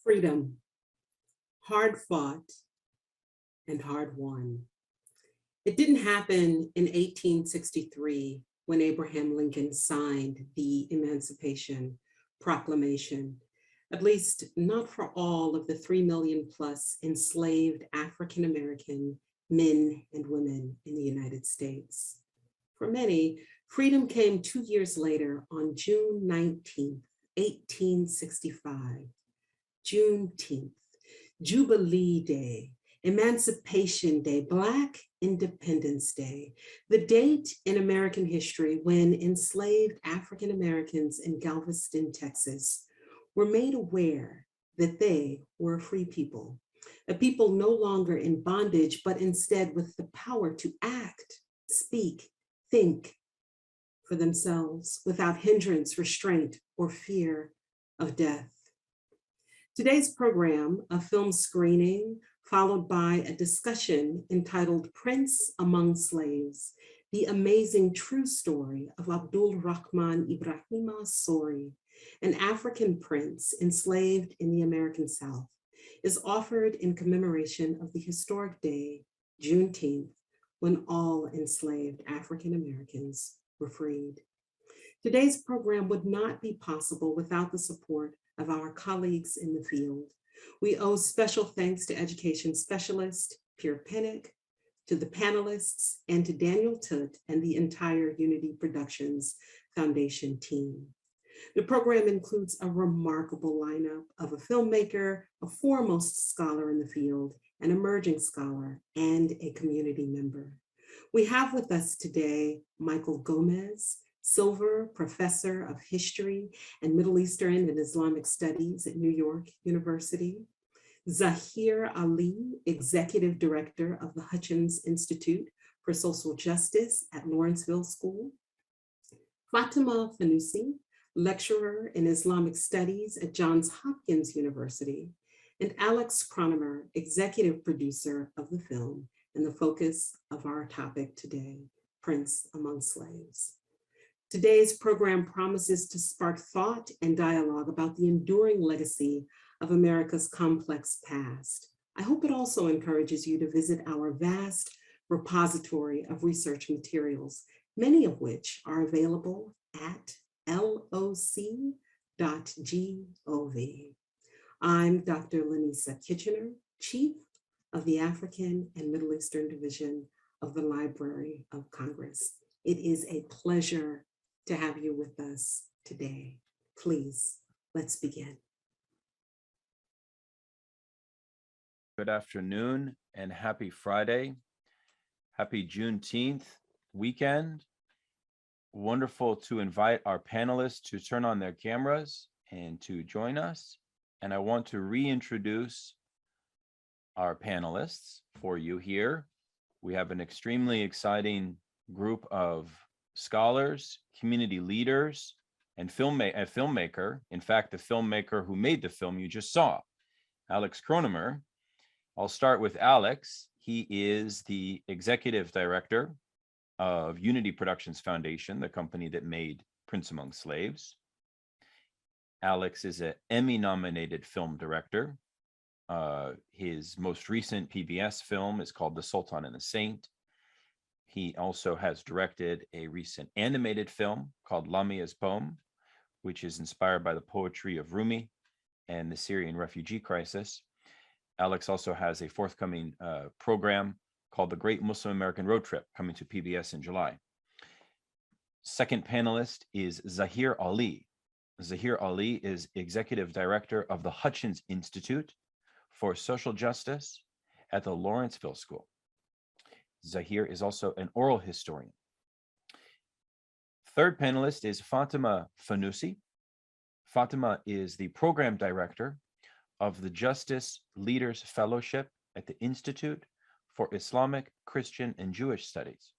Freedom, hard fought and hard won. It didn't happen in 1863 when Abraham Lincoln signed the Emancipation Proclamation, at least not for all of the 3 million plus enslaved African American men and women in the United States. For many, freedom came 2 years later on June 19th, 1865. Juneteenth, Jubilee Day, Emancipation Day, Black Independence Day, the date in American history when enslaved African Americans in Galveston, Texas, were made aware that they were a free people, a people no longer in bondage, but instead with the power to act, speak, think for themselves without hindrance, restraint, or fear of death. Today's program, a film screening, followed by a discussion entitled Prince Among Slaves, the amazing true story of Abdul Rahman Ibrahima Sori, an African prince enslaved in the American South, is offered in commemoration of the historic day, Juneteenth, when all enslaved African Americans were freed. Today's program would not be possible without the support of our colleagues in the field. We owe special thanks to education specialist Pierre Pennick, to the panelists, and to Daniel Tutt and the entire Unity Productions Foundation team. The program includes a remarkable lineup of a filmmaker, a foremost scholar in the field, an emerging scholar, and a community member. We have with us today Michael Gomez, Silver Professor of History and Middle Eastern and Islamic Studies at New York University. Zahir Ali, Executive Director of the Hutchins Institute for Social Justice at Lawrenceville School. Fatima Fanusi, Lecturer in Islamic Studies at Johns Hopkins University. And Alex Cronemer, Executive Producer of the film and the focus of our topic today, Prince Among Slaves. Today's program promises to spark thought and dialogue about the enduring legacy of America's complex past. I hope it also encourages you to visit our vast repository of research materials, many of which are available at loc.gov. I'm Dr. Lanisa Kitchener, Chief of the African and Middle Eastern Division of the Library of Congress. It is a pleasure to have you with us today. Please, let's begin. Good afternoon and happy Friday. Happy Juneteenth weekend. Wonderful to invite our panelists to turn on their cameras and to join us. And I want to reintroduce our panelists for you here. We have an extremely exciting group of scholars, community leaders, and a filmmaker. In fact, the filmmaker who made the film you just saw, Alex Cronemer. I'll start with Alex. He is the executive director of Unity Productions Foundation, the company that made Prince Among Slaves. Alex is an Emmy-nominated film director. His most recent PBS film is called The Sultan and the Saint. He also has directed a recent animated film called Lamia's Poem, which is inspired by the poetry of Rumi and the Syrian refugee crisis. Alex also has a forthcoming program called The Great Muslim American Road Trip, coming to PBS in July. Second panelist is Zahir Ali. Zahir Ali is Executive Director of the Hutchins Institute for Social Justice at the Lawrenceville School. Zahir is also an oral historian. Third panelist is Fatima Fanusi. Fatima is the program director of the Justice Leaders Fellowship at the Institute for Islamic, Christian, and Jewish Studies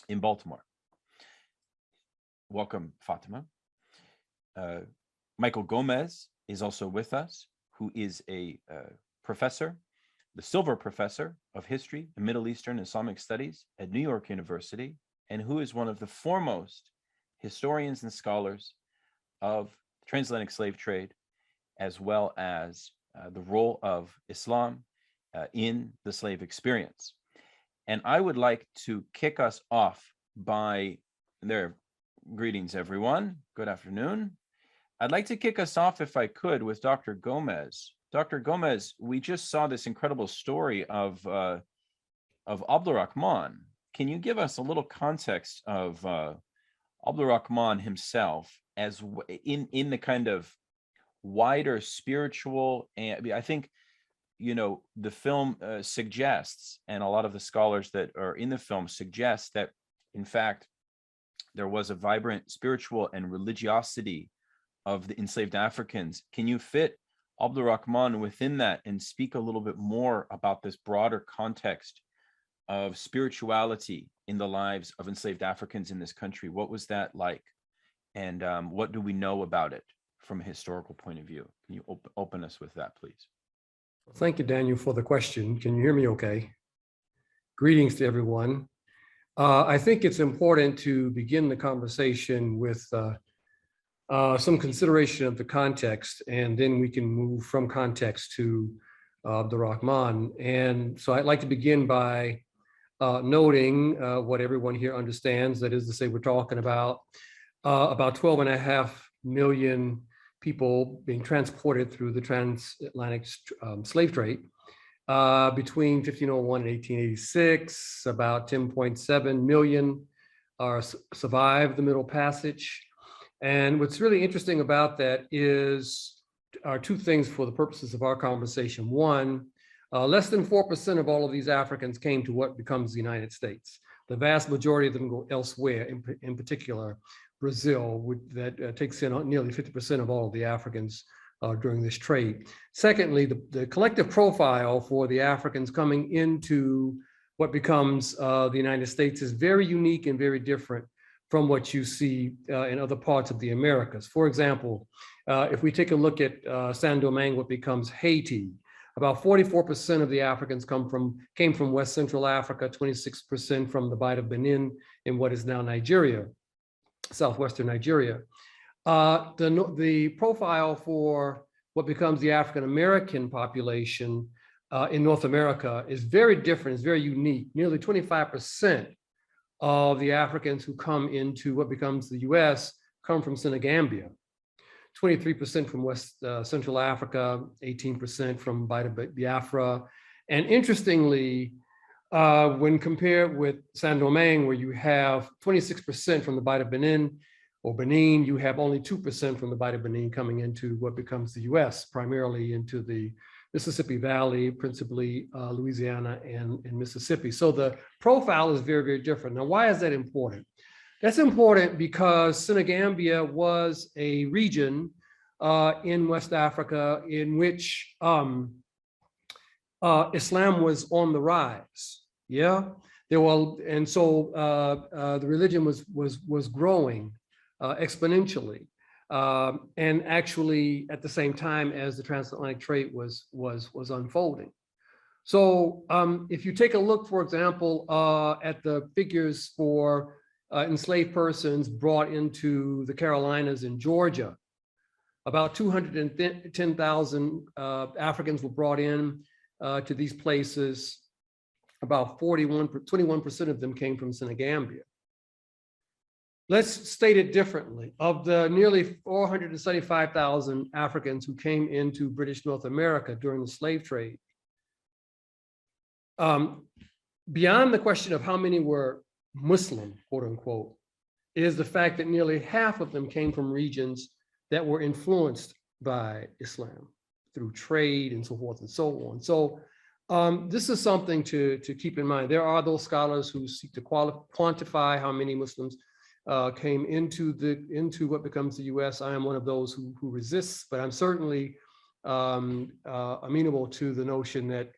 in Baltimore. Welcome, Fatima. Michael Gomez is also with us, who is a professor, the Silver Professor of History and Middle Eastern Islamic Studies at New York University, and who is one of the foremost historians and scholars of transatlantic slave trade as well as the role of Islam in the slave experience. And I would like to kick us off by greetings, everyone. Good afternoon. I'd like to kick us off, if I could, with Dr. Gomez. Dr. Gomez, we just saw this incredible story of Abdurrahman. Can you give us a little context of Abdurrahman himself as in the kind of wider spiritual, and I think, you know, the film suggests, and a lot of the scholars that are in the film suggest that, in fact, there was a vibrant spiritual and religiosity of the enslaved Africans. Can you fit Abdurrahman within that and speak a little bit more about this broader context of spirituality in the lives of enslaved Africans in this country? What was that like? And what do we know about it from a historical point of view? Can you open us with that, please? Thank you, Daniel, for the question. Can you hear me okay? Greetings to everyone. I think it's important to begin the conversation with some consideration of the context, and then we can move from context to Abdurrahman. And so I'd like to begin by noting what everyone here understands. That is to say, we're talking about 12.5 million people being transported through the transatlantic slave trade between 1501 and 1886. About 10.7 million survived the Middle Passage. And what's really interesting about that are two things for the purposes of our conversation. One, less than 4% of all of these Africans came to what becomes the United States. The vast majority of them go elsewhere, in particular, Brazil, that takes in nearly 50% of all of the Africans during this trade. Secondly, the collective profile for the Africans coming into what becomes the United States is very unique and very different from what you see in other parts of the Americas. For example, if we take a look at Saint-Domingue, what becomes Haiti, about 44% of the Africans came from West Central Africa, 26% from the Bight of Benin in what is now Nigeria, southwestern Nigeria. The profile for what becomes the African American population in North America is very different, it's very unique. Nearly 25% of the Africans who come into what becomes the US come from Senegambia, 23% from West Central Africa, 18% from Bight of Biafra. And interestingly, when compared with Saint-Domingue, where you have 26% from the Bight of Benin, or Benin, you have only 2% from the Bight of Benin coming into what becomes the US, primarily into the Mississippi Valley, principally Louisiana and Mississippi. So the profile is very, very different. Now, why is that important? That's important because Senegambia was a region in West Africa in which Islam was on the rise. Yeah, and so the religion was growing exponentially, and actually at the same time as the transatlantic trade was unfolding. So if you take a look, for example, at the figures for enslaved persons brought into the Carolinas and Georgia, about 210,000 Africans were brought in to these places. About 21% of them came from Senegambia. Let's state it differently. Of the nearly 475,000 Africans who came into British North America during the slave trade, beyond the question of how many were Muslim, quote unquote, is the fact that nearly half of them came from regions that were influenced by Islam through trade and so forth and so on. So this is something to keep in mind. There are those scholars who seek to quantify how many Muslims came into what becomes the US. I am one of those who resists, but I'm certainly amenable to the notion that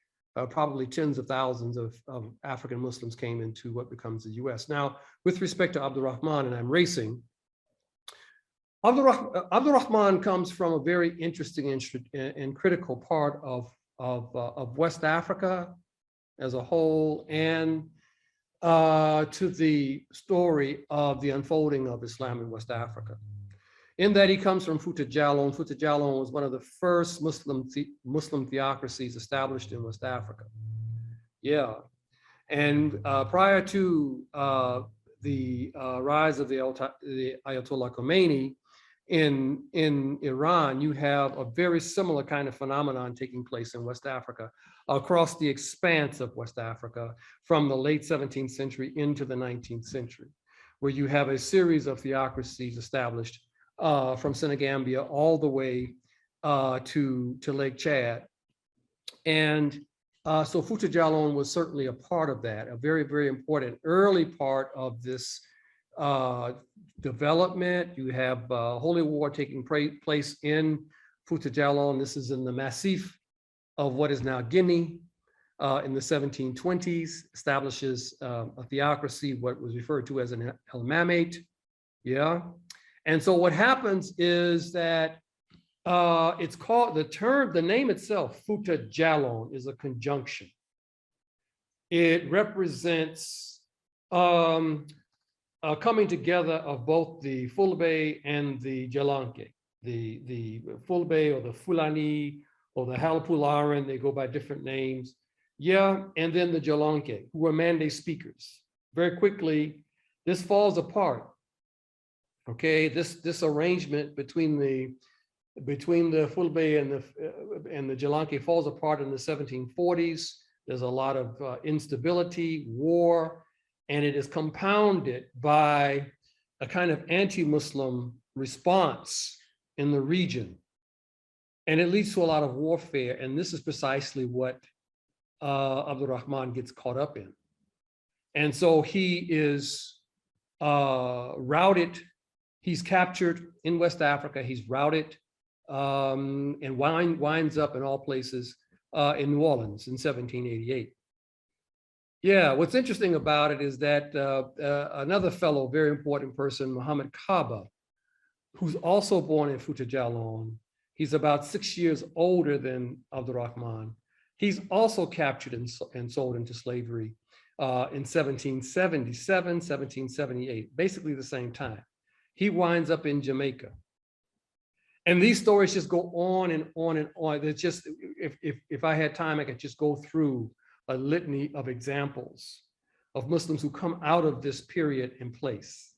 probably tens of thousands of African Muslims came into what becomes the US. Now, with respect to Abdurrahman, and I'm racing, Abdurrahman comes from a very interesting and critical part of West Africa as a whole, and to the story of the unfolding of Islam in West Africa. in that he comes from Futa Jalon. Futa Jalon was one of the first Muslim theocracies established in West Africa. Yeah. And prior to the rise of the Ayatollah Khomeini in Iran, you have a very similar kind of phenomenon taking place in West Africa, across the expanse of West Africa from the late 17th century into the 19th century, where you have a series of theocracies established from Senegambia all the way to Lake Chad. And so Futa Jalon was certainly a part of that, a very, very important early part of this development. You have holy war taking place in Futa Jalon. This is in the Massif of what is now Guinea in the 1720s, establishes a theocracy, what was referred to as an Imamate. Yeah. And so what happens is that it's called, the name itself, Futa Jalon, is a conjunction. It represents coming together of both the Fulbe and the Jalanke. The Fulbe or the Fulani or the Halapularan, they go by different names. Yeah, and then the Jalanke, who are Mande speakers. Very quickly, this falls apart. Okay, this arrangement between the Fulbe and the Jalanke falls apart in the 1740s. There's a lot of instability, war, and it is compounded by a kind of anti-Muslim response in the region. And it leads to a lot of warfare. And this is precisely what Abdul Rahman gets caught up in. And so he is routed. He's captured in West Africa. He's routed and winds up in all places in New Orleans in 1788. Yeah, what's interesting about it is that another fellow, very important person, Muhammad Kaba, who's also born in Futa Jalon, he's about 6 years older than Abdul Rahman. He's also captured and sold into slavery in 1777, 1778, basically the same time. He winds up in Jamaica. And these stories just go on and on and on. It's just, if I had time, I could just go through a litany of examples of Muslims who come out of this period in place.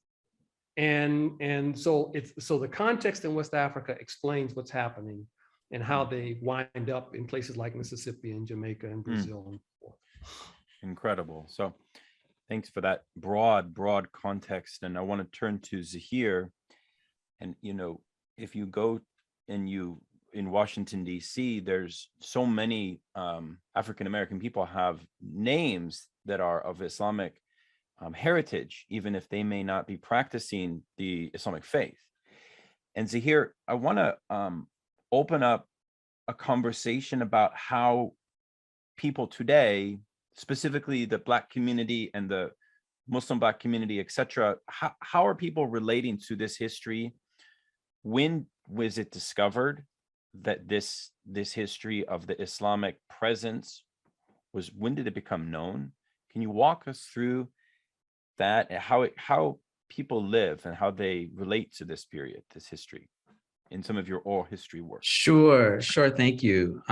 And so the context in West Africa explains what's happening and how they wind up in places like Mississippi and Jamaica and Brazil. Incredible. So thanks for that broad context. And I want to turn to Zahir. And, you know, if you go and in Washington, D.C., there's so many African-American people have names that are of Islamic heritage, even if they may not be practicing the Islamic faith. And Zahir, I want to open up a conversation about how people today, specifically the Black community and the Muslim Black community, etc., how are people relating to this history? When was it discovered that this history of the Islamic presence was, when did it become known? Can you walk us through that, and how people live and how they relate to this period, this history, in some of your oral history work? Sure. Thank you.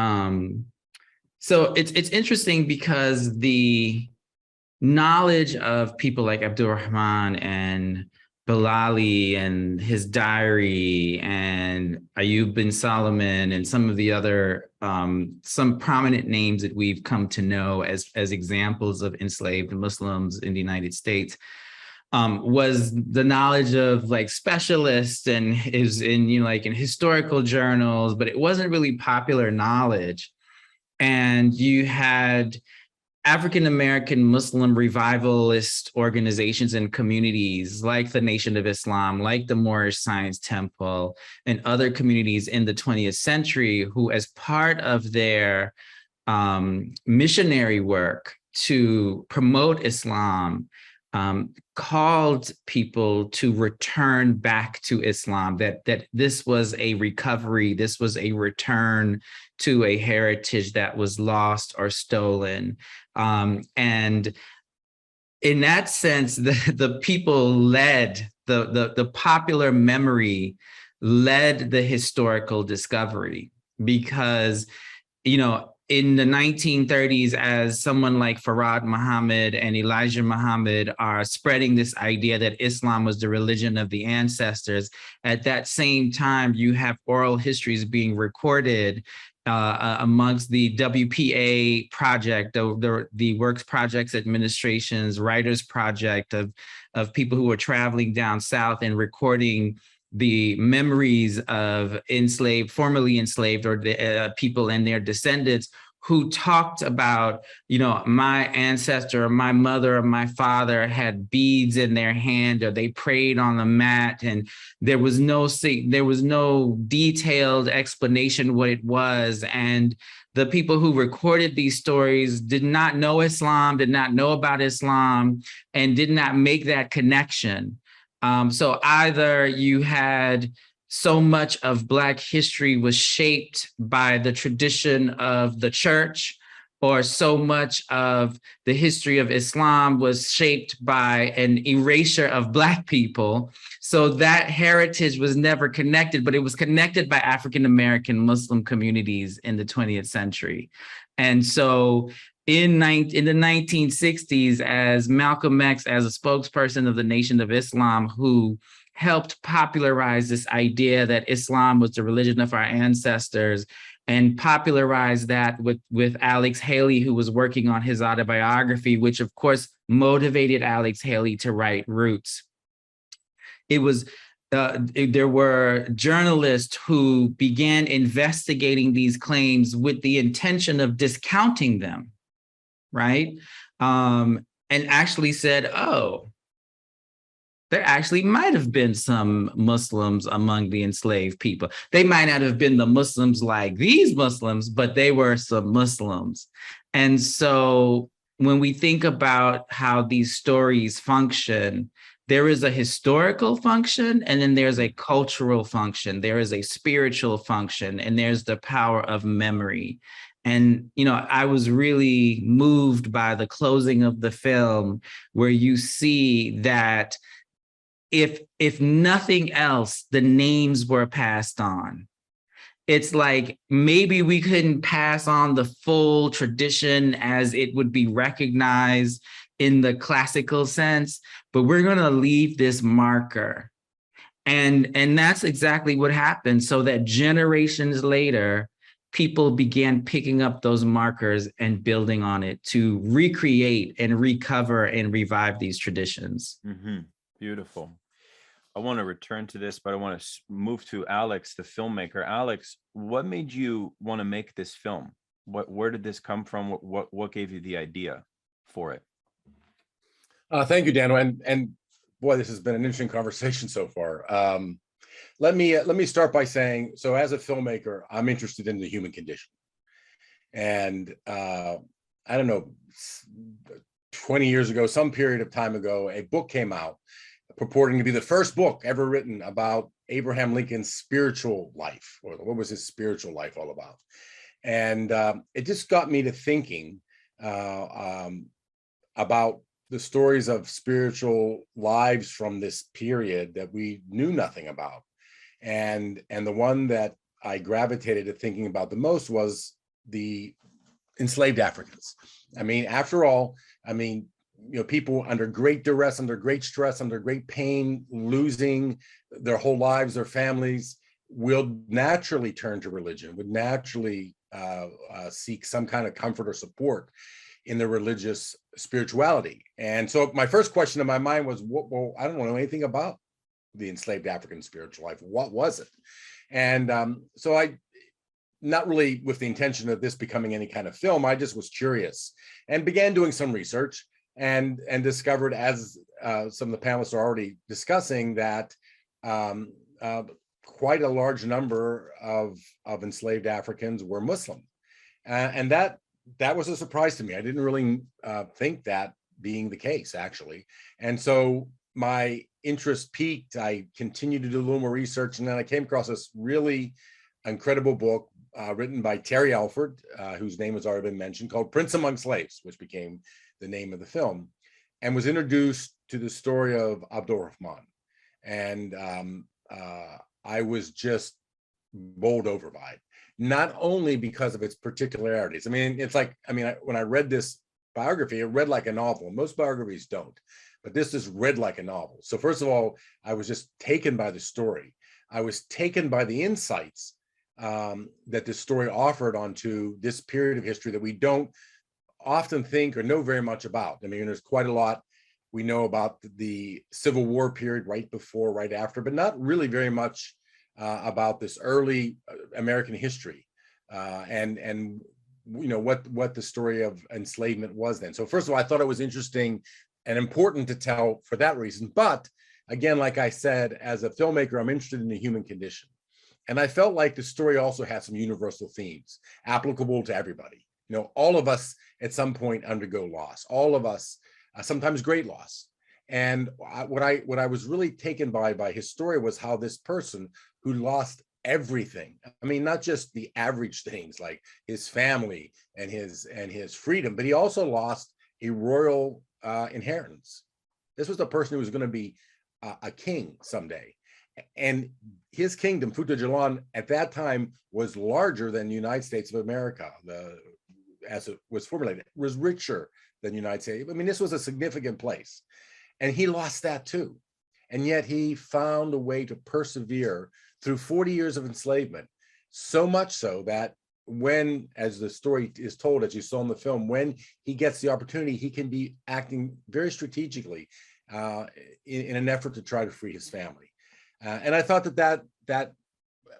So it's interesting because the knowledge of people like Abdul Rahman and Bilali and his diary and Ayub bin Solomon and some of the other some prominent names that we've come to know as examples of enslaved Muslims in the United States was the knowledge of like specialists and is in, you know, like in historical journals, but it wasn't really popular knowledge. And you had African-American Muslim revivalist organizations and communities like the Nation of Islam, like the Moorish Science Temple, and other communities in the 20th century who, as part of their missionary work to promote Islam, called people to return back to Islam, that this was a recovery, this was a return to a heritage that was lost or stolen. And in that sense, the people led the popular memory led the historical discovery because, you know, in the 1930s, as someone like Farad Muhammad and Elijah Muhammad are spreading this idea that Islam was the religion of the ancestors, at that same time, you have oral histories being recorded amongst the WPA project, the Works Projects Administration's Writers Project of people who were traveling down south and recording the memories of formerly enslaved, or the people and their descendants who talked about, you know, my ancestor or my mother or my father had beads in their hand, or they prayed on the mat, and there was no detailed explanation what it was. And the people who recorded these stories did not know Islam, did not know about Islam, and did not make that connection. So either you had so much of Black history was shaped by the tradition of the church, or so much of the history of Islam was shaped by an erasure of Black people. So that heritage was never connected, but it was connected by African-American Muslim communities in the 20th century. And so in the 1960s, as Malcolm X, as a spokesperson of the Nation of Islam, who helped popularize this idea that Islam was the religion of our ancestors, and popularize that with Alex Haley, who was working on his autobiography, which of course motivated Alex Haley to write Roots. It was there were journalists who began investigating these claims with the intention of discounting them, right? And actually said, oh, there actually might have been some Muslims among the enslaved people. They might not have been the Muslims like these Muslims, but they were some Muslims. And so when we think about how these stories function, there is a historical function, and then there's a cultural function. There is a spiritual function, and there's the power of memory. And, you know, I was really moved by the closing of the film, where you see that if nothing else, the names were passed on. It's like maybe we couldn't pass on the full tradition as it would be recognized in the classical sense, but we're going to leave this marker. And that's exactly what happened, so that generations later, people began picking up those markers and building on it to recreate and recover and revive these traditions. Mm-hmm. Beautiful. I want to return to this, but I want to move to Alex, the filmmaker. Alex, what made you want to make this film? Where did this come from? What gave you the idea for it? Thank you, Daniel. And boy, this has been an interesting conversation so far. Let me start by saying, so as a filmmaker, I'm interested in the human condition. And I don't know, 20 years ago, some period of time ago, a book came out purporting to be the first book ever written about Abraham Lincoln's spiritual life, or what was his spiritual life all about. And it just got me to thinking about the stories of spiritual lives from this period that we knew nothing about. And the one that I gravitated to thinking about the most was the enslaved Africans. I mean, after all, you know, people under great duress, under great stress, under great pain, losing their whole lives, their families, will naturally turn to religion, would naturally seek some kind of comfort or support in their religious spirituality. And so my first question in my mind was, well, I don't know anything about the enslaved African spiritual life. What was it? And so I, not really with the intention of this becoming any kind of film, I just was curious and began doing some research. And discovered, as some of the panelists are already discussing, that quite a large number of enslaved Africans were Muslim. And that was a surprise to me. I didn't really think that being the case, actually. And so my interest peaked. I continued to do a little more research, and then I came across this really incredible book written by Terry Alford, whose name has already been mentioned, called Prince Among Slaves, which became the name of the film, and was introduced to the story of Abdul Rahman. And I was just bowled over by it. Not only because of its particularities. I mean, it's like, when I read this biography, it read like a novel. Most biographies don't, but this is read like a novel. So first of all, I was just taken by the story. I was taken by the insights that this story offered onto this period of history that we don't often think or know very much about. I mean, there's quite a lot we know about the Civil War period, right before, right after, but not really very much about this early American history and what the story of enslavement was then. So first of all, I thought it was interesting and important to tell for that reason. But again, like I said, as a filmmaker, I'm interested in the human condition. And I felt like the story also had some universal themes applicable to everybody. All of us at some point undergo loss. All of us, sometimes great loss. And what I was really taken by his story was how this person who lost everything, I mean, not just the average things like his family and his freedom, but he also lost a royal inheritance. This was the person who was going to be a king someday. And his kingdom, Futa Jalon, at that time was larger than the United States of America, as it was formulated, was richer than the United States. I mean, this was a significant place. And he lost that too. And yet he found a way to persevere through 40 years of enslavement, so much so that when, as the story is told, as you saw in the film, when he gets the opportunity, he can be acting very strategically in an effort to try to free his family. And I thought that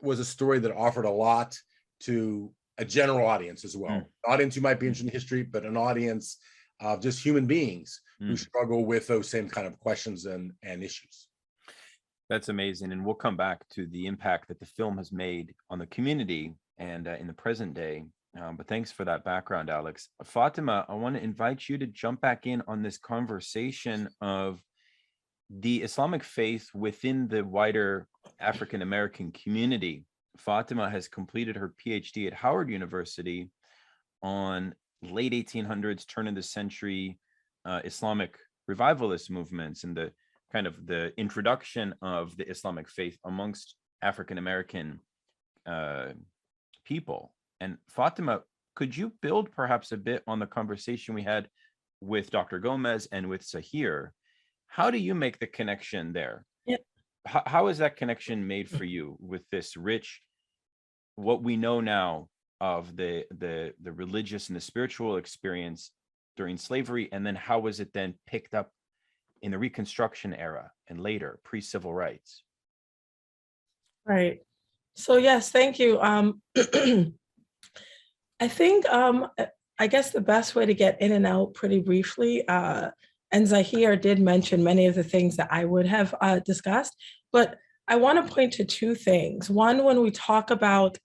was a story that offered a lot to a general audience as well. An audience who might be interested in history, but an audience of just human beings who struggle with those same kind of questions and issues. That's amazing. And we'll come back to the impact that the film has made on the community and in the present day. But thanks for that background, Alex. Fatima, I want to invite you to jump back in on this conversation of the Islamic faith within the wider African-American community. Fatima has completed her PhD at Howard University on late 1800s, turn of the century Islamic revivalist movements and the kind of the introduction of the Islamic faith amongst African-American people. And Fatima, could you build perhaps a bit on the conversation we had with Dr. Gomez and with Sahir? How do you make the connection there? Yep. How is that connection made for you with this rich, what we know now of the religious and the spiritual experience during slavery, and then how was it then picked up in the Reconstruction era and later pre-civil rights? Right. So yes, thank you. I think I guess the best way to get in and out pretty briefly, and Zahir did mention many of the things that I would have discussed, but I want to point to two things. One, when we talk about,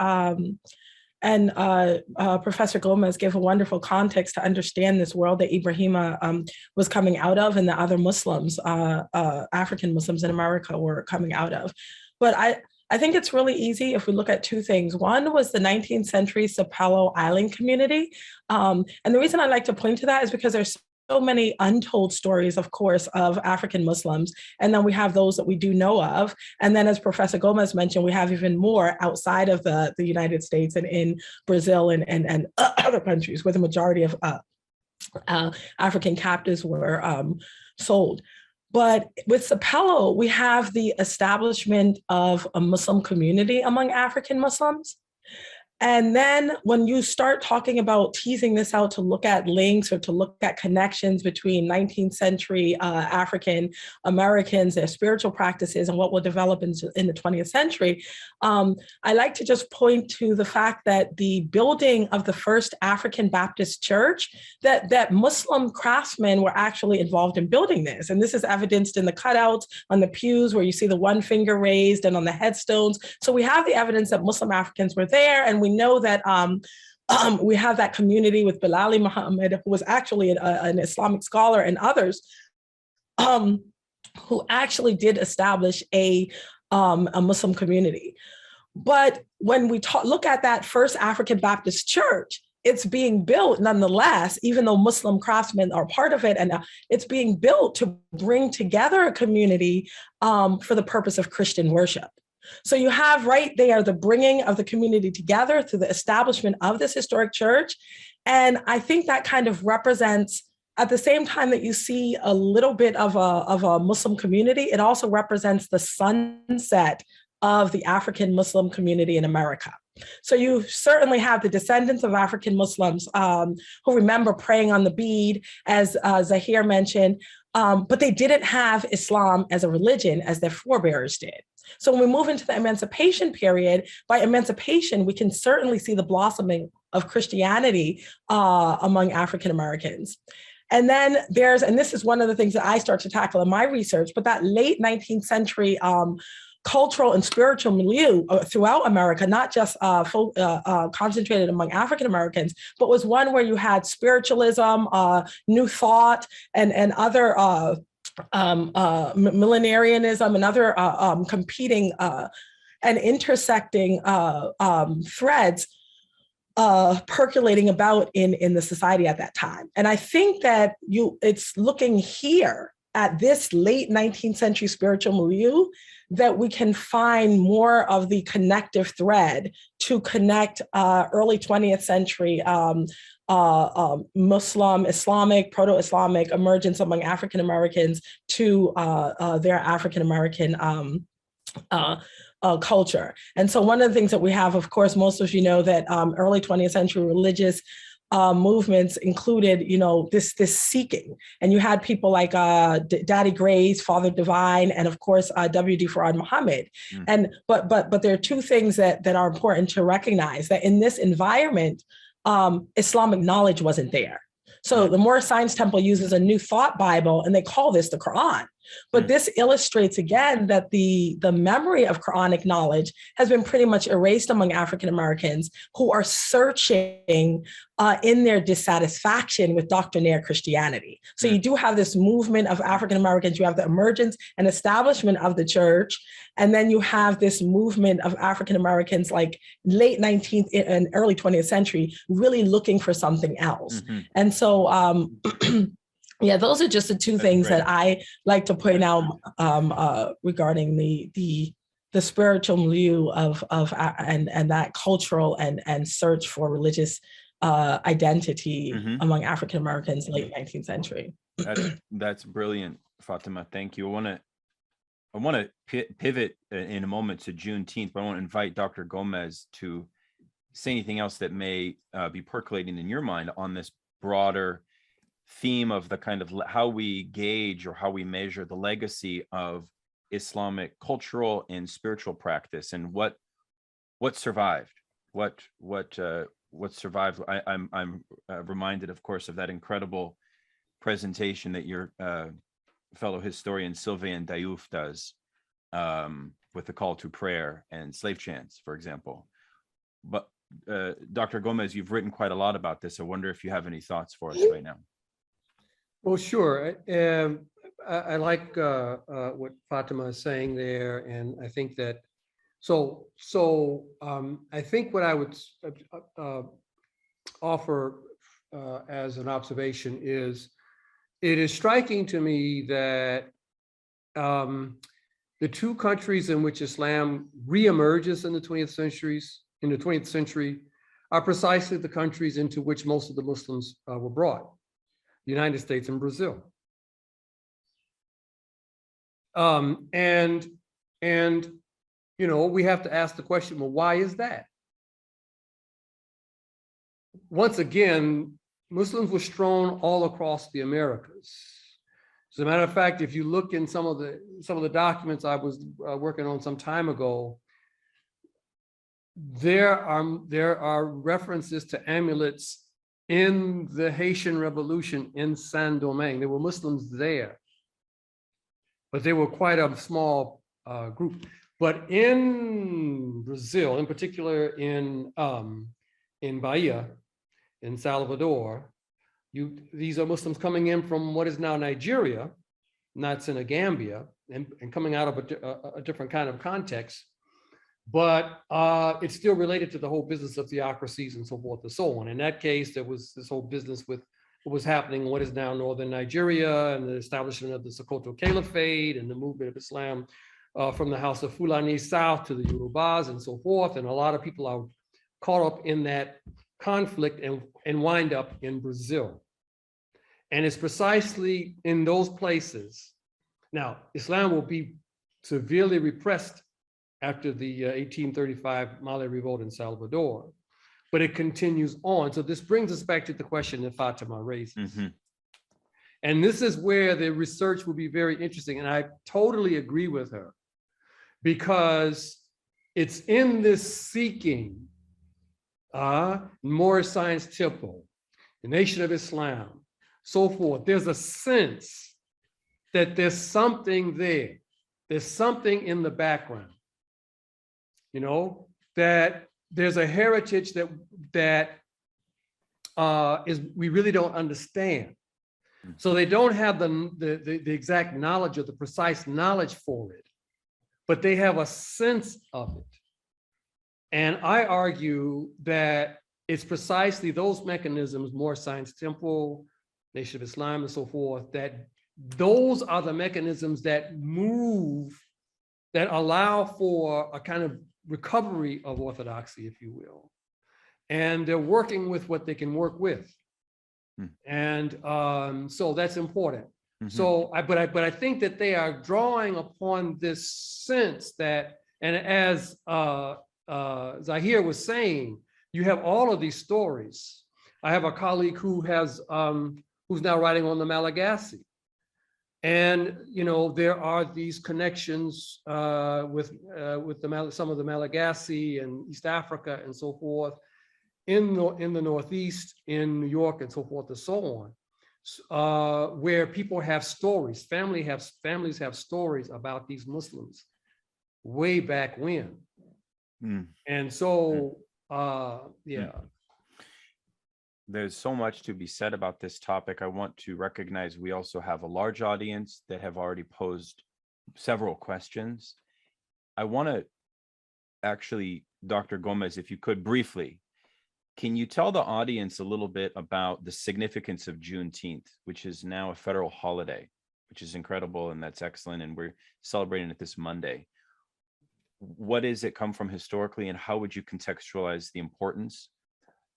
Professor Gomez gave a wonderful context to understand this world that Ibrahima was coming out of and the other Muslims, African Muslims in America were coming out of. But I think it's really easy if we look at two things. One was the 19th century Sapelo Island community. And the reason I like to point to that is because there's so many untold stories, of course, of African Muslims. And then we have those that we do know of. And then as Professor Gomez mentioned, we have even more outside of the United States and in Brazil and other countries where the majority of African captives were sold. But with Sapelo, we have the establishment of a Muslim community among African Muslims. And then when you start talking about teasing this out to look at links or to look at connections between 19th century African Americans, their spiritual practices, and what will develop in the 20th century, I like to just point to the fact that the building of the first African Baptist church, that Muslim craftsmen were actually involved in building this. And this is evidenced in the cutouts on the pews where you see the one finger raised and on the headstones. So we have the evidence that Muslim Africans were there, and we know that we have that community with Bilali Muhammad, who was actually an Islamic scholar, and others who actually did establish a Muslim community. But when we look at that first African Baptist church, it's being built nonetheless, even though Muslim craftsmen are part of it, and it's being built to bring together a community for the purpose of Christian worship. So you have right there the bringing of the community together through the establishment of this historic church. And I think that kind of represents, at the same time that you see a little bit of a Muslim community, it also represents the sunset of the African Muslim community in America. So you certainly have the descendants of African Muslims who remember praying on the bead, as Zahir mentioned, but they didn't have Islam as a religion as their forebears did. So when we move into the emancipation period, by emancipation, we can certainly see the blossoming of Christianity among African Americans. And then and this is one of the things that I start to tackle in my research, but that late 19th century cultural and spiritual milieu throughout America, not just concentrated among African Americans, but was one where you had spiritualism, New Thought, and other millenarianism and other competing and intersecting threads percolating about in the society at that time. And I think that it's looking here at this late 19th century spiritual milieu that we can find more of the connective thread to connect early 20th century Muslim, Islamic, proto-Islamic emergence among African Americans to their African American culture. And so one of the things that we have, of course, most of you know that early 20th century religious movements included, this seeking, and you had people like Daddy Grace, Father Divine, and of course W.D. Farad Muhammad. And but there are two things that are important to recognize: that in this environment, Islamic knowledge wasn't there. So the Moorish Science Temple uses a New Thought Bible, and they call this the Quran. But this illustrates again that the memory of Quranic knowledge has been pretty much erased among African Americans who are searching in their dissatisfaction with doctrinaire Christianity. So you do have this movement of African Americans, you have the emergence and establishment of the church, and then you have this movement of African Americans like late 19th and early 20th century really looking for something else. And so yeah, those are just the two things that I like to point out regarding the spiritual milieu of and that cultural and search for religious identity among African Americans late 19th century. That's brilliant, Fatima. Thank you. I want to pivot in a moment to Juneteenth, but I want to invite Dr. Gomez to say anything else that may be percolating in your mind on this broader theme of the kind of how we gauge or how we measure the legacy of Islamic cultural and spiritual practice, and what survived, what survived. I'm reminded, of course, of that incredible presentation that your fellow historian Sylvain Diouf does with the call to prayer and slave chants, for example. But Dr. Gomez, you've written quite a lot about this. I wonder if you have any thoughts for us right now. Well, sure. I like what Fatima is saying there, and I think that I think what I would offer as an observation is, it is striking to me that the two countries in which Islam reemerges in the 20th century are precisely the countries into which most of the Muslims were brought. The United States and Brazil. And we have to ask the question, well, why is that? Once again, Muslims were strewn all across the Americas. As a matter of fact, if you look in some of the documents I was working on some time ago, there are references to amulets in the Haitian Revolution in Saint-Domingue. There were Muslims there, but they were quite a small group. But in Brazil, in particular in Bahia, in Salvador, these are Muslims coming in from what is now Nigeria, not Senegambia, and coming out of a different kind of context. But it's still related to the whole business of theocracies and so forth and so on. In that case, there was this whole business with what was happening in what is now northern Nigeria, and the establishment of the Sokoto Caliphate and the movement of Islam from the House of Fulani South to the Yorubas and so forth. And a lot of people are caught up in that conflict and wind up in Brazil. And it's precisely in those places. Now, Islam will be severely repressed after the 1835 Mali revolt in Salvador, but it continues on. So this brings us back to the question that Fatima raises. Mhm. And this is where the research will be very interesting. And I totally agree with her, because it's in this seeking, Moorish Science Temple, the Nation of Islam, so forth. There's a sense that there's something there. There's something in the background, you know, that there's a heritage that is we really don't understand. So they don't have the exact knowledge or the precise knowledge for it, but they have a sense of it. And I argue that it's precisely those mechanisms, Moorish Science Temple, Nation of Islam, and so forth, that those are the mechanisms that move, that allow for a kind of recovery of orthodoxy, if you will. And they're working with what they can work with. And so that's important. Mhm. So, but I think that they are drawing upon this sense that, and as Zahir was saying, you have all of these stories. I have a colleague who has, who's now writing on the Malagasy. And, you know, there are these connections with some of the Malagasy and East Africa and so forth in the Northeast, in New York and so forth and so on, where people have stories, families have stories about these Muslims way back when. Mm. And so, yeah. There's so much to be said about this topic. I want to recognize we also have a large audience that have already posed several questions. I want to actually, Dr. Gomez, if you could briefly, can you tell the audience a little bit about the significance of Juneteenth, which is now a federal holiday, which is incredible and that's excellent, and we're celebrating it this Monday. What does it come from historically, and how would you contextualize the importance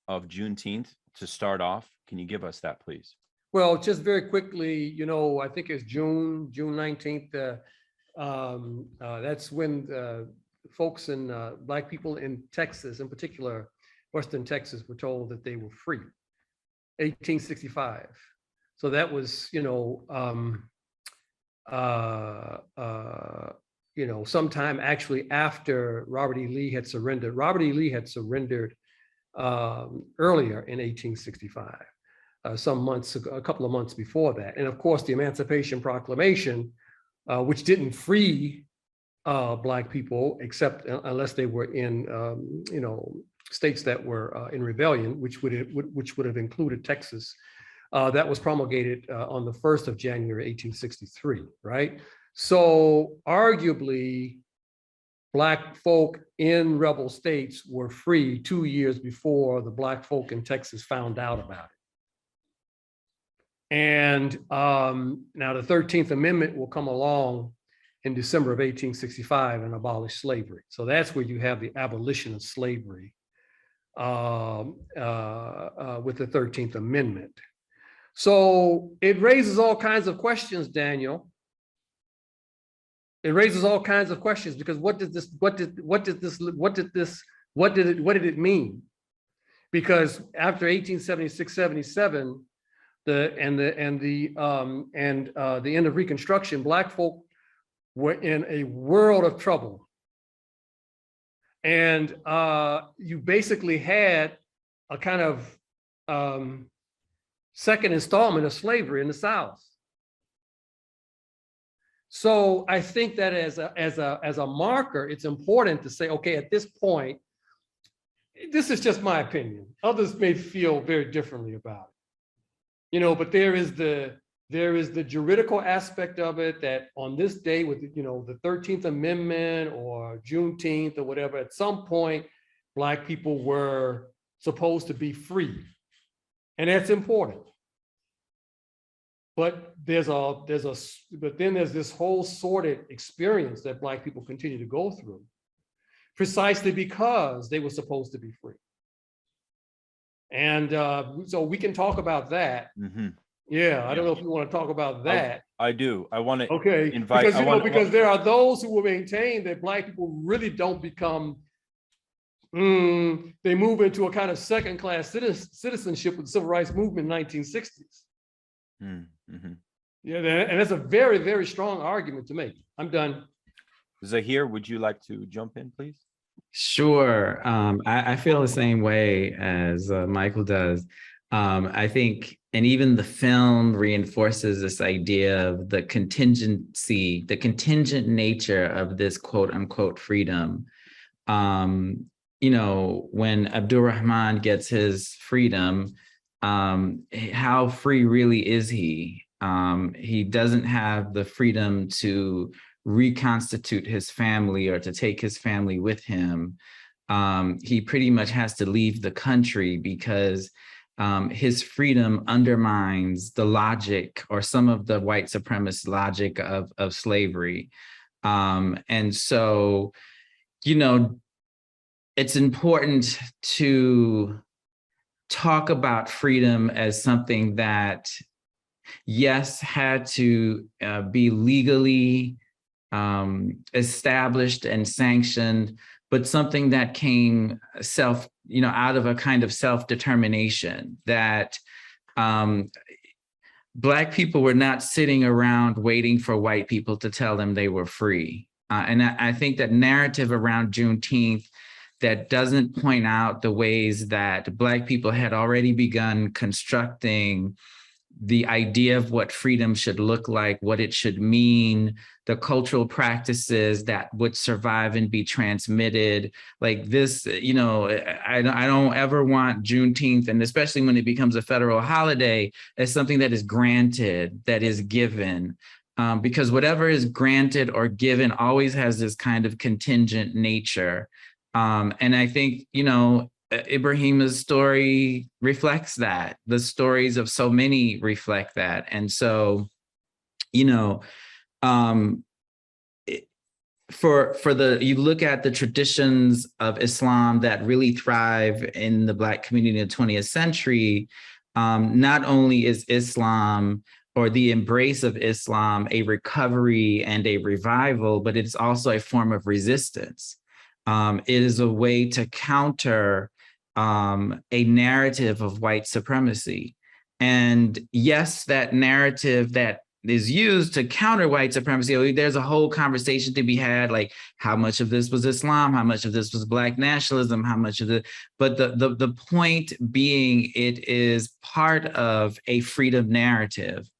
of Juneteenth to start off? Can you give us that, please? Well, just very quickly, you know, I think it's June 19th. That's when folks in Black people in Texas, in particular, Western Texas, were told that they were free. 1865. So that was, you know, sometime actually after Robert E. Lee had surrendered. Robert E. Lee had surrendered earlier in 1865, a couple of months before that. And of course, the Emancipation Proclamation, which didn't free Black people, except unless they were in, states that were in rebellion, which would have included Texas. That was promulgated on the 1st of January, 1863, right? So arguably, Black folk in rebel states were free 2 years before the Black folk in Texas found out about it. And now the 13th Amendment will come along in December of 1865 and abolish slavery. So that's where you have the abolition of slavery with the 13th Amendment. So it raises all kinds of questions, Daniel. It raises all kinds of questions, because what did it mean? Because after 1876-77, the end of Reconstruction, Black folk were in a world of trouble. And you basically had a kind of second installment of slavery in the South. So I think that as a marker, it's important to say, okay, at this point, this is just my opinion. Others may feel very differently about it, but there is the juridical aspect of it, that on this day with, the 13th Amendment or Juneteenth or whatever, at some point, Black people were supposed to be free. And that's important. but but then there's this whole sordid experience that Black people continue to go through, precisely because they were supposed to be free. And so we can talk about that. Mhm. Yeah, I don't know if you want to talk about that. I do. I want to Okay, invite. because I want because there are those who will maintain that Black people really don't become. They move into a kind of second-class citizenship with the civil rights movement in 1960s. Mm-hmm. Yeah, and that's a very, very strong argument to make. I'm done. Zahir, would you like to jump in, please? Sure. I feel the same way as Michael does. I think, and even the film reinforces this idea of the contingent nature of this quote unquote freedom. When Abdul Rahman gets his freedom, how free really is he? He doesn't have the freedom to reconstitute his family or to take his family with him. He pretty much has to leave the country because his freedom undermines the logic or some of the white supremacist logic of slavery. And so, it's important to talk about freedom as something that, yes, had to be legally established and sanctioned, but something that came out of a kind of self-determination, that Black people were not sitting around waiting for white people to tell them they were free. And I think that narrative around Juneteenth that doesn't point out the ways that Black people had already begun constructing the idea of what freedom should look like, what it should mean, the cultural practices that would survive and be transmitted. Like this, I don't ever want Juneteenth, and especially when it becomes a federal holiday, as something that is granted, that is given. Because whatever is granted or given always has this kind of contingent nature. And I think, Ibrahima's story reflects that. The stories of so many reflect that. And so, you look at the traditions of Islam that really thrive in the Black community in the 20th century, not only is Islam or the embrace of Islam a recovery and a revival, but it's also a form of resistance. It is a way to counter a narrative of white supremacy. And yes, that narrative that is used to counter white supremacy, there's a whole conversation to be had, like how much of this was Islam, how much of this was Black nationalism, how much of the, but the point being, it is part of a freedom narrative,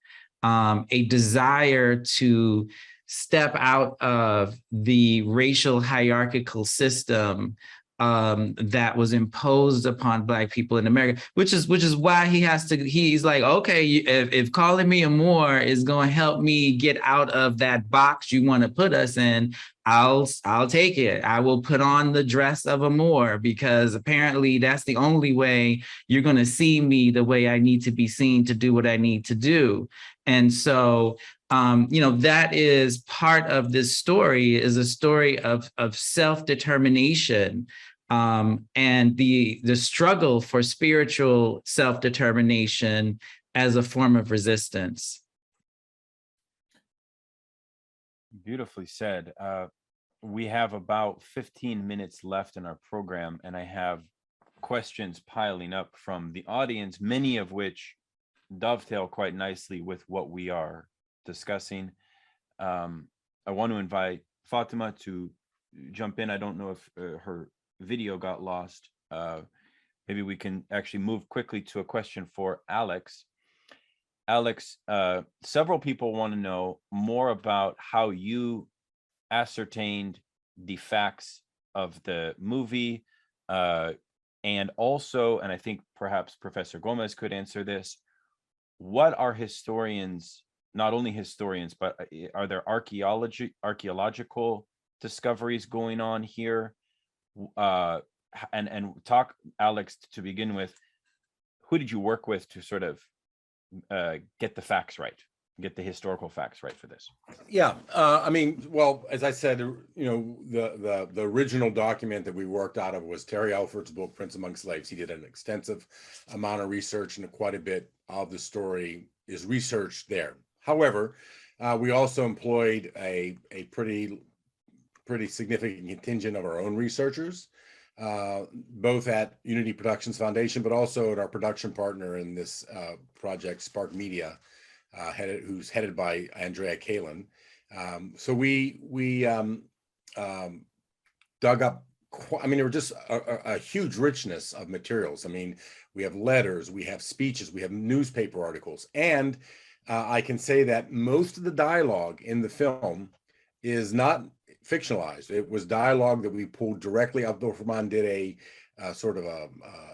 a desire to step out of the racial hierarchical system that was imposed upon Black people in America, which is why he's like, okay, if calling me a Moor is going to help me get out of that box you want to put us in, I'll take it. I will put on the dress of a Moor, because apparently that's the only way you're going to see me the way I need to be seen to do what I need to do. And so, that is part of this story, is a story of self-determination, and the struggle for spiritual self-determination as a form of resistance. Beautifully said. We have about 15 minutes left in our program, and I have questions piling up from the audience, many of which dovetail quite nicely with what we are discussing. I want to invite Fatima to jump in. I don't know if her video got lost. Maybe we can actually move quickly to a question for Alex. Alex, several people want to know more about how you ascertained the facts of the movie, and also, and I think perhaps Professor Gomez could answer this, what are historians, not only historians, but are there archaeological discoveries going on here? And talk, Alex, to begin with, who did you work with to sort of get the facts right? get the historical facts right for this. Yeah, I mean, well, as I said, the original document that we worked out of was Terry Alford's book, Prince Among Slaves. He did an extensive amount of research, and quite a bit of the story is researched there. However, we also employed a pretty significant contingent of our own researchers, both at Unity Productions Foundation, but also at our production partner in this project, Spark Media, who's headed by Andrea Kalin. So we dug up, I mean, there were just a huge richness of materials. I mean, we have letters, we have speeches, we have newspaper articles, and I can say that most of the dialogue in the film is not fictionalized. It was dialogue that we pulled directly. Abdul Rahman did a sort of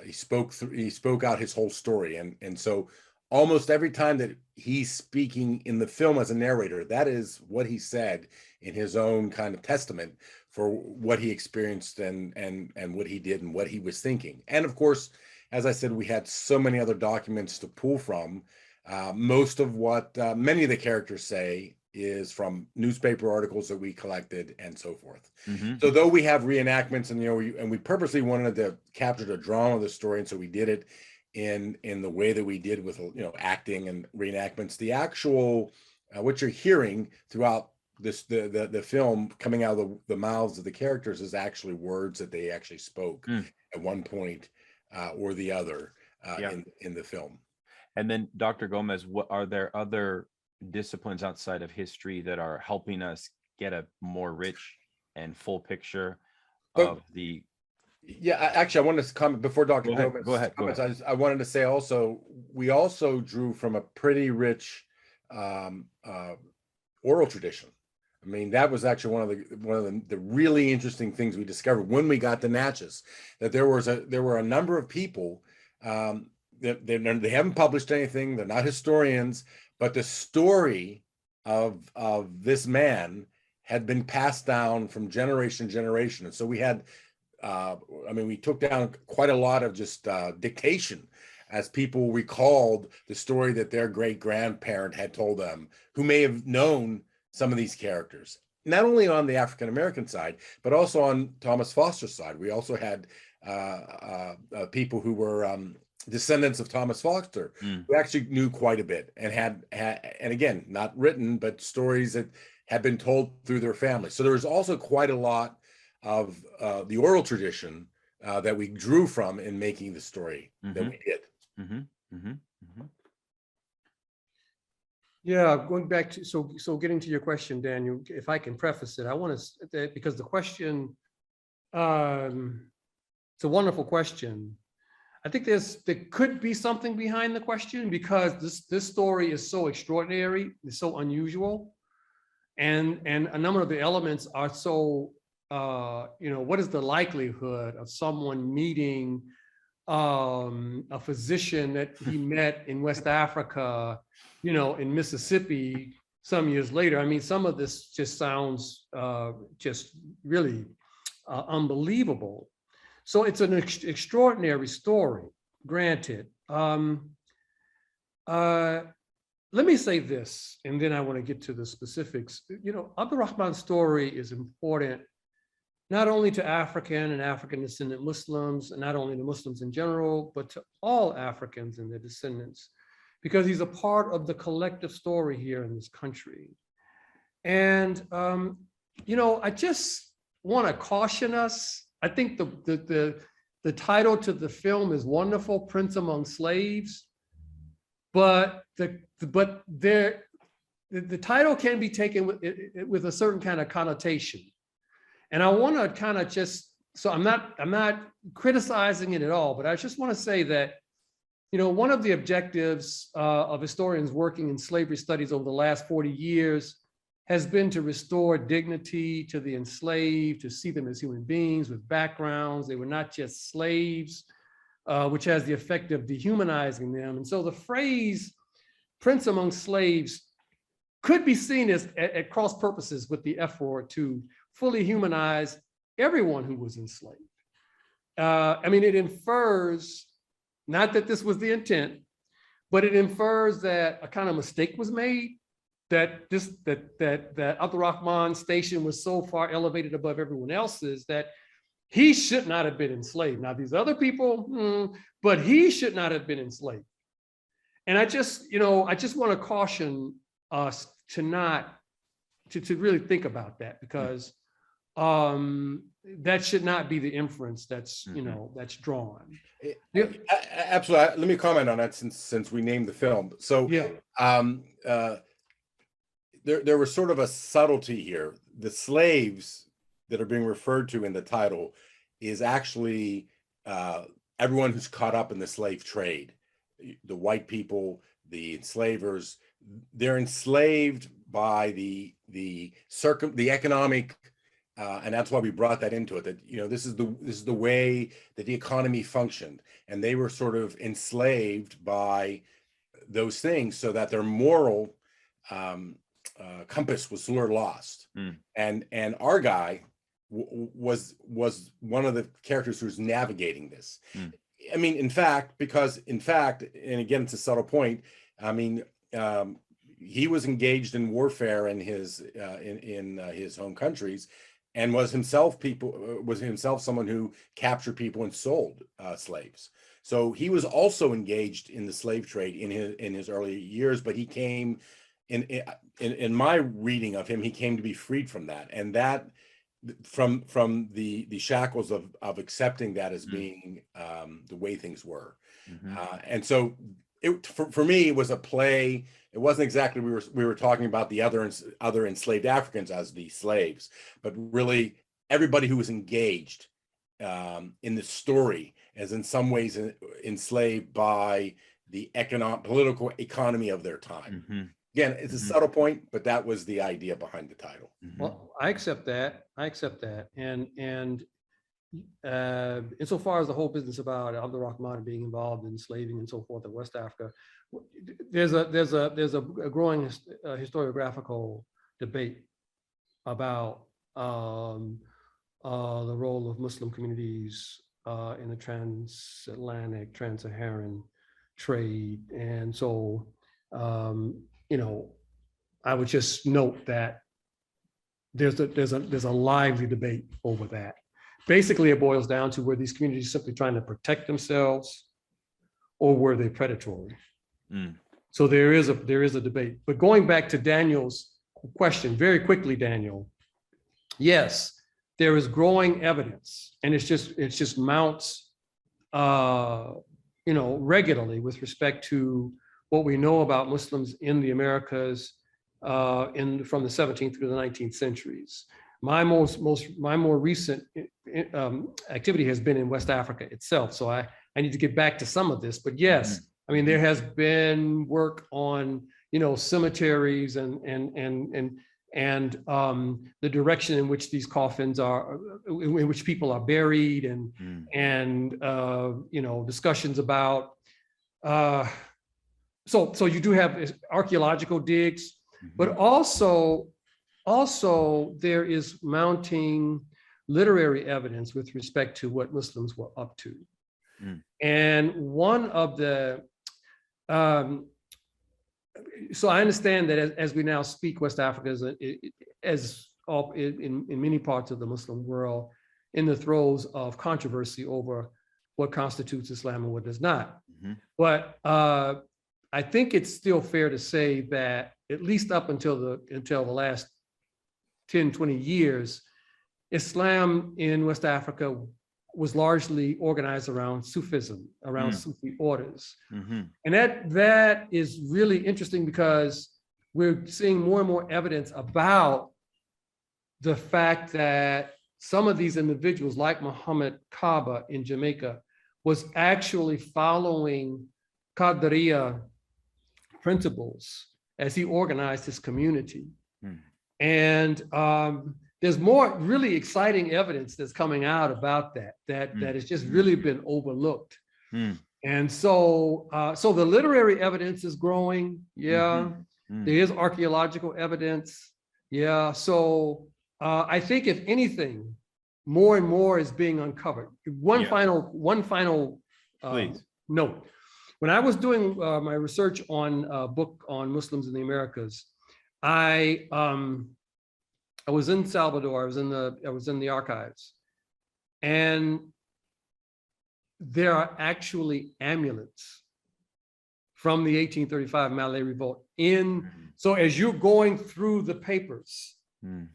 he spoke out his whole story, and so almost every time that he's speaking in the film as a narrator, that is what he said in his own kind of testament for what he experienced and what he did and what he was thinking. And of course, as I said, we had so many other documents to pull from. Most of what many of the characters say is from newspaper articles that we collected and so forth. So though we have reenactments, and we purposely wanted to capture the drama of the story, and so we did it in the way that we did with acting and reenactments, the actual what you're hearing throughout this the film coming out of the mouths of the characters is actually words that they actually spoke at one point or the other in the film. And then, Dr. Gomez, what are there other disciplines outside of history that are helping us get a more rich and full picture of the? Yeah, actually, I wanted to comment before Dr. Gomez. Go ahead. I wanted to say also, we also drew from a pretty rich oral tradition. I mean, that was actually one of the really interesting things we discovered when we got to Natchez, that there were a number of people that they haven't published anything, they're not historians, but the story of this man had been passed down from generation to generation. And so we had we took down quite a lot of just dictation as people recalled the story that their great grandparent had told them, who may have known some of these characters, not only on the African American side, but also on Thomas Foster's side. We also had people who were descendants of Thomas Foster, who actually knew quite a bit and had, and again, not written, but stories that had been told through their family. So there was also quite a lot of the oral tradition that we drew from in making the story that we did. Yeah, going back to, so getting to your question, Daniel, if I can preface it, I want to, because the question, it's a wonderful question. I think there could be something behind the question, because this story is so extraordinary, it's so unusual, and a number of the elements are so, what is the likelihood of someone meeting a physician that he met in West Africa, in Mississippi some years later? I mean, some of this just sounds just really unbelievable. So it's an extraordinary story, granted. Let me say this, and then I want to get to the specifics. Abdul Rahman's story is important not only to African and African descendant Muslims, and not only to Muslims in general, but to all Africans and their descendants, because he's a part of the collective story here in this country. And, I just want to caution us. I think the title to the film is wonderful, Prince Among Slaves, but the title can be taken with a certain kind of connotation. And I want to kind of so I'm not criticizing it at all, but I just want to say that, one of the objectives of historians working in slavery studies over the last 40 years has been to restore dignity to the enslaved, to see them as human beings with backgrounds. They were not just slaves, which has the effect of dehumanizing them. And so the phrase Prince Among Slaves could be seen as at cross purposes with the effort to fully humanize everyone who was enslaved. It infers, not that this was the intent, but it infers that a kind of mistake was made that Abdul Rahman's station was so far elevated above everyone else's that he should not have been enslaved. Now, these other people, but he should not have been enslaved. And I just want to caution us to really think about that, because that should not be the inference that's drawn. Absolutely. Let me comment on that since we named the film. So Yeah. there was sort of a subtlety here. The slaves that are being referred to in the title is actually everyone who's caught up in the slave trade. The white people, the enslavers, they're enslaved by the economic, and that's why we brought that into it. That this is the way that the economy functioned, and they were sort of enslaved by those things, so that their moral compass was sort of lost. And our guy was one of the characters who's navigating this. I mean, in fact, and again, it's a subtle point. I mean, he was engaged in warfare in his home countries, and was himself someone who captured people and sold slaves. So he was also engaged in the slave trade in his early years, but he came in my reading of him, he came to be freed from that, and that from the shackles of accepting that as being the way things were. And so for me, it was a play. It wasn't exactly we were talking about the other enslaved Africans as the slaves, but really everybody who was engaged in the story as in some ways enslaved by the political economy of their time. Again, it's a subtle point, but that was the idea behind the title. Well, I accept that. And insofar as the whole business about Abdul Rahman being involved in slaving and so forth in West Africa, there's a growing historiographical debate about the role of Muslim communities in the transatlantic, trans-Saharan trade. And so, I would just note that there's a lively debate over that. Basically, it boils down to were these communities simply trying to protect themselves, or were they predatory? So there is a debate. But going back to Daniel's question very quickly, Daniel, yes, there is growing evidence, and it just mounts, regularly with respect to what we know about Muslims in the Americas from the 17th through the 19th centuries. My more recent activity has been in West Africa itself, so I need to get back to some of this. But yes, I mean, there has been work on cemeteries and the direction in which these coffins are, in which people are buried, and discussions about. So you do have archaeological digs, but also there is mounting literary evidence with respect to what Muslims were up to. And one of the, so I understand that as we now speak, West Africa is in many parts of the Muslim world in the throes of controversy over what constitutes Islam and what does not. But I think it's still fair to say that at least up until the last 10, 20 years, Islam in West Africa was largely organized around Sufism, around Sufi orders. And that is really interesting, because we're seeing more and more evidence about the fact that some of these individuals, like Muhammad Kaba in Jamaica, was actually following Qadariya principles as he organized his community. And there's more really exciting evidence that's coming out about that has just really been overlooked. And so the literary evidence is growing. There is archaeological evidence. So I think if anything, more and more is being uncovered. One final note. When I was doing my research on a book on Muslims in the Americas, I was in Salvador. I was in the archives, and there are actually amulets from the 1835 Malay Revolt in. So as you're going through the papers, Mm.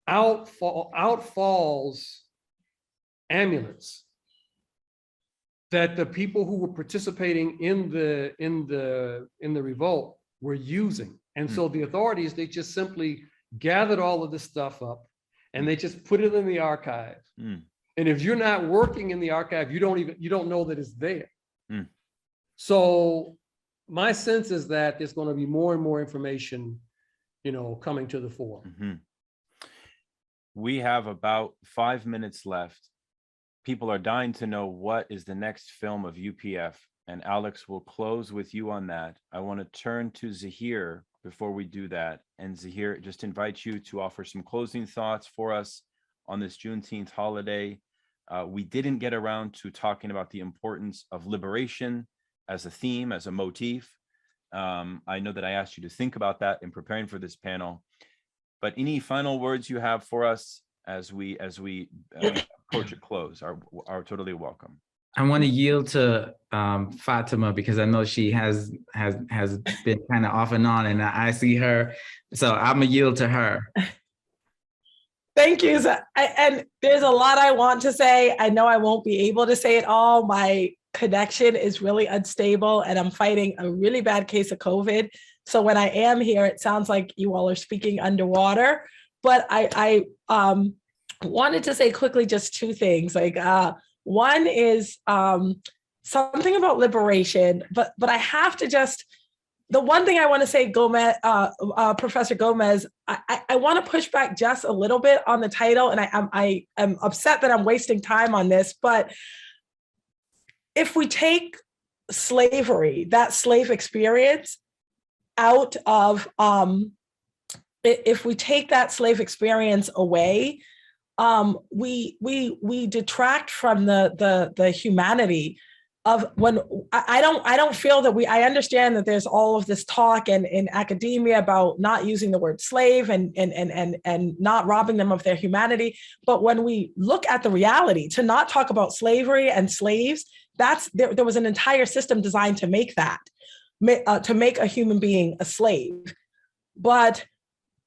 out falls amulets that the people who were participating in the revolt were using. And so the authorities, they just simply gathered all of this stuff up and they just put it in the archive. Mm. And if you're not working in the archive, you don't know that it's there. Mm. So my sense is that there's going to be more and more information, coming to the fore. Mhm. We have about 5 minutes left. People are dying to know what is the next film of UPF, and Alex will close with you on that. I want to turn to Zahir before we do that. And Zahir, just invite you to offer some closing thoughts for us on this Juneteenth holiday. We didn't get around to talking about the importance of liberation as a theme, as a motif. I know that I asked you to think about that in preparing for this panel, but any final words you have for us as we approach a close are totally welcome. I want to yield to Fatima because I know she has been kind of off and on, and I see her, so I'm gonna yield to her. Thank you. And there's a lot I want to say. I know I won't be able to say it all. My connection is really unstable and I'm fighting a really bad case of COVID. So when I am here, it sounds like you all are speaking underwater. But I wanted to say quickly just two things. One is something about liberation, but I have to just, the one thing I want to say, Professor Gomez, I want to push back just a little bit on the title, and I am upset that I'm wasting time on this, but if we take slavery, that slave experience out of, if we take that slave experience away, we detract from the humanity of when I don't feel that I understand that there's all of this talk in academia about not using the word slave and not robbing them of their humanity. But when we look at the reality, to not talk about slavery and slaves, there was an entire system designed to make that, to make a human being a slave. But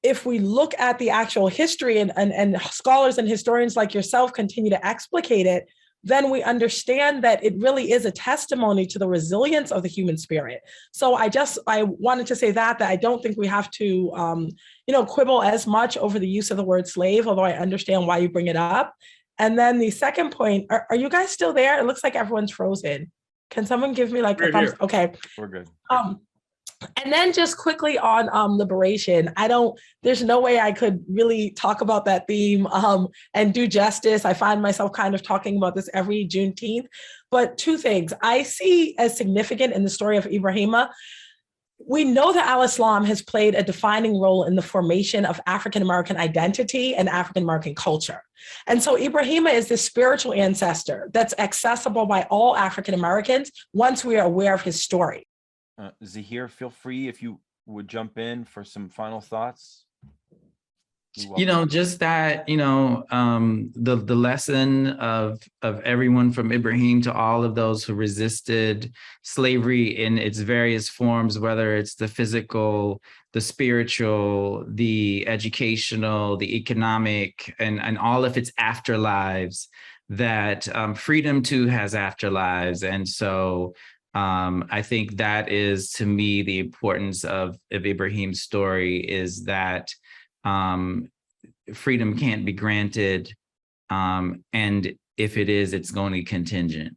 if we look at the actual history and scholars and historians like yourself continue to explicate it, then we understand that it really is a testimony to the resilience of the human spirit. So I wanted to say that I don't think we have to, quibble as much over the use of the word slave, although I understand why you bring it up. And then the second point, are you guys still there? It looks like everyone's frozen. Can someone give me like a thumbs? Okay. We're good. And then just quickly on liberation, there's no way I could really talk about that theme and do justice. I find myself kind of talking about this every Juneteenth, but two things I see as significant in the story of Ibrahima. We know that al-Islam has played a defining role in the formation of African-American identity and African-American culture. And so Ibrahima is this spiritual ancestor that's accessible by all African-Americans once we are aware of his story. Zahir, feel free if you would jump in for some final thoughts. Just that, the lesson of everyone from Ibrahim to all of those who resisted slavery in its various forms, whether it's the physical, the spiritual, the educational, the economic, and all of its afterlives, that freedom too has afterlives. And so I think that is, to me, the importance of Ibrahim's story, is that freedom can't be granted, and if it is, it's going to be contingent.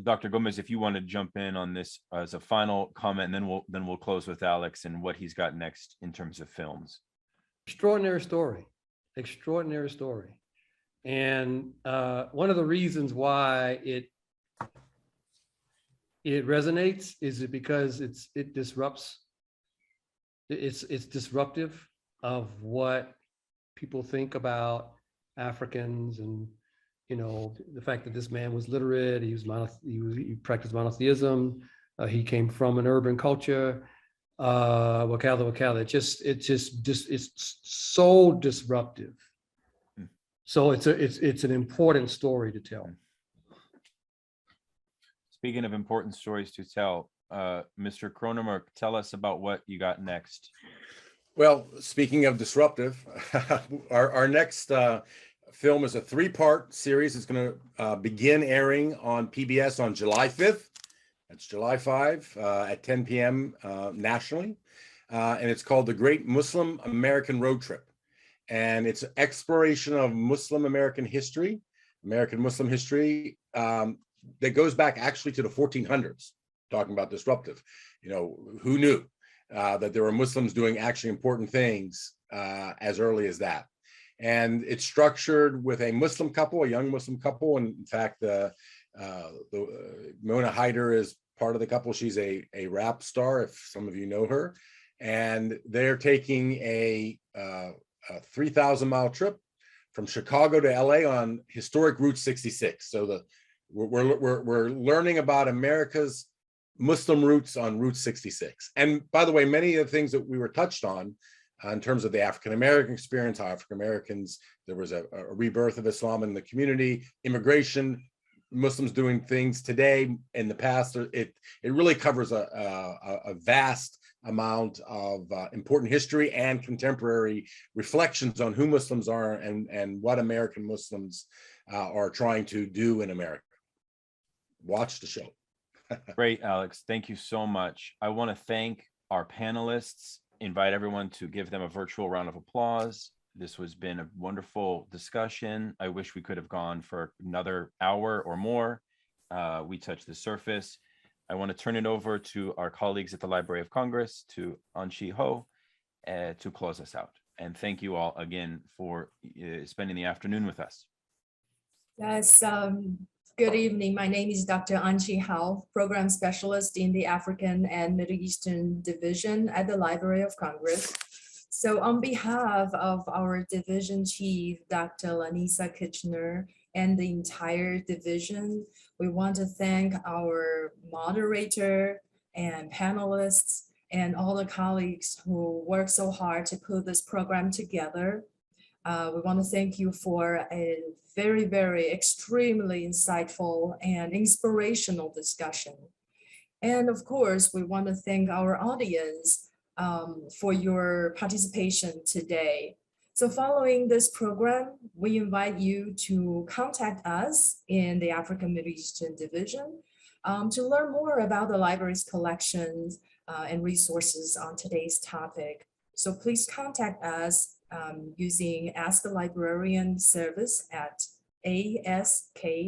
Dr. Gomez, if you want to jump in on this as a final comment, and then we'll close with Alex and what he's got next in terms of films. Extraordinary story, extraordinary story. And one of the reasons why it resonates is because it disrupts. It's disruptive of what people think about Africans, and the fact that this man was literate. He practiced monotheism. He came from an urban culture. Wakala. It's so disruptive. So it's an important story to tell. Speaking of important stories to tell, Mr. Kronemer, tell us about what you got next. Well, speaking of disruptive, our next film is a 3-part series. It's going to begin airing on PBS on July 5th. That's July 5 at 10 p.m. Nationally. And it's called The Great Muslim American Road Trip. And it's an exploration of Muslim American history, American Muslim history, that goes back actually to the 1400s, talking about disruptive. You know, who knew that there were Muslims doing actually important things as early as that? And it's structured with a Muslim couple, a young Muslim couple. And in fact, Mona Haider is part of the couple. She's a rap star, if some of you know her. And they're taking a 3,000-mile trip from Chicago to LA on historic Route 66. So we're learning about America's Muslim roots on Route 66. And by the way, many of the things that we were touched on in terms of the African-American experience, how African-Americans, there was a rebirth of Islam in the community, immigration, Muslims doing things today, in the past, it really covers a vast amount of important history and contemporary reflections on who Muslims are and what American Muslims are trying to do in America. Watch the show. Great, Alex. Thank you so much. I want to thank our panelists, invite everyone to give them a virtual round of applause. This has been a wonderful discussion. I wish we could have gone for another hour or more. We touched the surface. I want to turn it over to our colleagues at the Library of Congress, to Anchi Ho, to close us out. And thank you all again for spending the afternoon with us. Yes, good evening. My name is Dr. Anchi Hao, Program Specialist in the African and Middle Eastern Division at the Library of Congress. So on behalf of our Division Chief, Dr. Lanisa Kitchener, and the entire division, we want to thank our moderator and panelists and all the colleagues who worked so hard to put this program together. We want to thank you for a very, very extremely insightful and inspirational discussion. And of course, we want to thank our audience for your participation today. So following this program, we invite you to contact us in the African Middle Eastern Division to learn more about the library's collections and resources on today's topic. So please contact us using Ask a Librarian service at ask.loc.gov.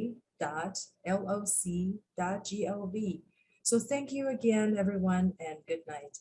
So thank you again, everyone, and good night.